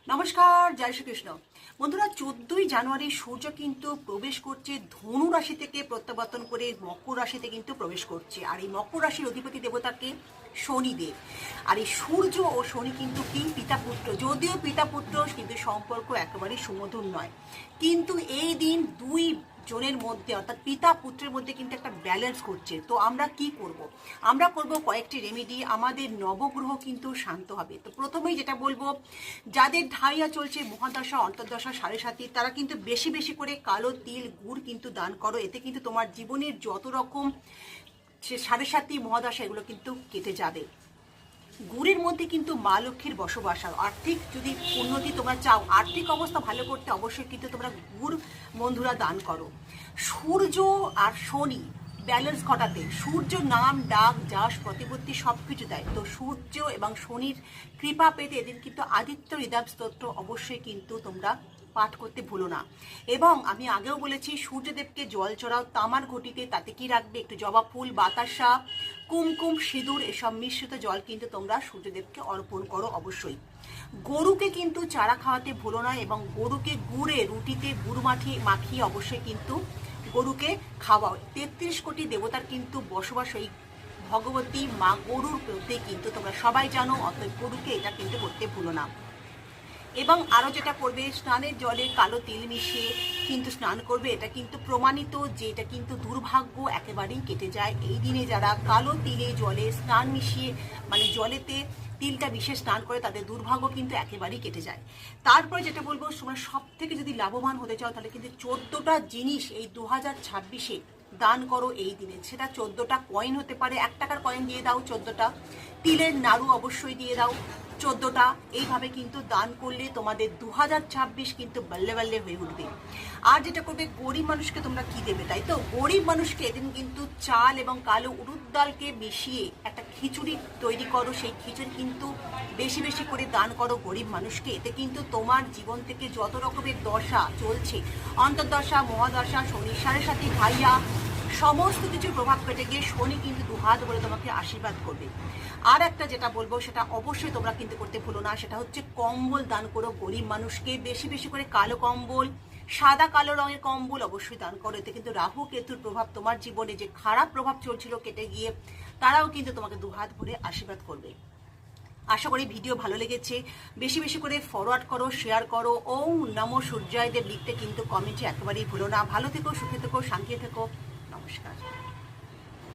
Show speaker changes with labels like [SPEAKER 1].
[SPEAKER 1] নমস্কার, জয় শ্রীকৃষ্ণ। বন্ধুরা, 14ই জানুয়ারি সূর্য কিন্তু প্রবেশ করছে ধনু রাশি থেকে প্রত্যাবর্তন করে মকর রাশিতে কিন্তু প্রবেশ করছে। আর এই মকর রাশির অধিপতি দেবতাকে শনিদেব। আর এই সূর্য ও শনি কিন্তু কি পিতা পুত্র, যদিও পিতা পুত্র কিন্তু সম্পর্ক একেবারেই সুমধুর নয়, কিন্তু এই দিন দুই জনের মধ্যে অর্থাৎ পিতা পুত্রের মধ্যে কিন্তু একটা ব্যালেন্স করছে। তো আমরা কি করব? আমরা করব কয়েকটি রেমেডি, আমাদের নবগ্রহ কিন্তু শান্ত হবে। তো প্রথমেই যেটা বলবো, যাদের ঢাইয়া চলছে মহাদশা অন্তর্দশা সাড়ে সাতি, তারা কিন্তু বেশি বেশি করে কালো তিল গুড় কিন্তু দান করো। এতে কিন্তু তোমার জীবনের যত রকম সাড়ে সাতি মহাদশা এগুলো কিন্তু কেটে যাবে। গুড়ের মধ্যে কিন্তু মা লক্ষ্মীর বসবাস। আর্থিক যদি উন্নতি তোমরা চাও, আর্থিক অবস্থা ভালো করতে, অবশ্যই কিন্তু তোমরা গুড় বন্ধুরা দান করো। সূর্য আর শনি ব্যালেন্স ঘটাতে, সূর্য নাম ডাক যশ প্রতিপত্তি সব কিছু দেয়। তো সূর্য এবং শনির কৃপা পেতে এদিন কিন্তু আদিত্য হৃদয় স্তোত্র অবশ্যই কিন্তু তোমরা পাঠ করতে ভুলো না। এবং আমি আগেও বলেছি, সূর্যদেবকে জল চড়াও তামার ঘটিতে। তাতে কি রাখবে? একটু জবা ফুল, বাতাসা, কুমকুম, সিঁদুর এসব মিশ্রিত জল কিন্তু তোমরা সূর্যদেবকে অর্পণ করো অবশ্যই। গরুকে কিন্তু চারা খাওয়াতে ভুলো না, এবং গরুকে গুড়ে রুটিতে গুড় মাখিয়ে অবশ্যই কিন্তু গরুকে খাওয়াও। 33 কোটি দেবতার কিন্তু বসবাস এই ভগবতী মা গরুর মধ্যে কিন্তু তোমরা সবাই জানো। অতএব গরুকে এটা কিন্তু করতে ভুলো না। এবং আরও যেটা করবে, স্নানের জলে কালো তিল মিশিয়ে কিন্তু স্নান করবে। এটা কিন্তু প্রমাণিত যে এটা কিন্তু দুর্ভাগ্য একেবারেই কেটে যায়। এই দিনে যারা কালো তিলে জলে স্নান মিশিয়ে, মানে জলেতে তিলটা মিশিয়ে স্নান করে, তাদের দুর্ভাগ্য কিন্তু একেবারেই কেটে যায়। তারপরে যেটা বলবো, তোমরা সব থেকে যদি লাভবান হতে চাও, তাহলে কিন্তু 14টা জিনিস এই 2026-এ দান করো এই দিনে। সেটা 14টা কয়েন হতে পারে, 1 টাকার কয়েন দিয়ে দাও 14টা, তিলের নাড়ু অবশ্যই দিয়ে দাও 14টা। এইভাবে কিন্তু দান করলে তোমাদের 2026 কিন্তু বাল্লে বাল্লে হয়ে উঠবে। আর যেটা করবে, গরিব মানুষকে তোমরা কি দেবে, তাই তো? গরিব মানুষকে এদিন কিন্তু চাল এবং কালো উড়দ ডালকে মিশিয়ে একটা খিচুড়ি তৈরি করো। সেই খিচুড়ি কিন্তু বেশি বেশি করে দান করো গরিব মানুষকে। এতে কিন্তু তোমার জীবন থেকে যত রকমের দশা চলছে, অন্তর্দশা মহাদশা শনি সাড়ে সাথে ভাইয়া সমস্ত কিছু প্রভাব কেটে গিয়ে শনি কিন্তু দুহাত বলে তোমাকে আশীর্বাদ করবে। আর একটা যেটা বলবো, সেটা অবশ্যই তোমরা কিন্তু করতে ভুলো না, সেটা হচ্ছে কম্বল দান করো গরিব মানুষকে। বেশি বেশি করে কালো কম্বল, সাদা কালো রঙের কম্বল অবশ্যই দান করো। এতে কিন্তু রাহু কেতুর প্রভাব, তোমার জীবনে যে খারাপ প্রভাব চলছিল কেটে গিয়ে তারাও কিন্তু তোমাকে দুহাত ভরে আশীর্বাদ করবে। আশা করি ভিডিও ভালো লেগেছে। বেশি বেশি করে ফরওয়ার্ড করো, শেয়ার করো। ওম নমো সূর্যায় দেব লিখতে কিন্তু কমেন্টে একেবারেই ভুলো না। ভালো থেকো, সুখে থেকো, শান্তি থেকো। নমস্কার।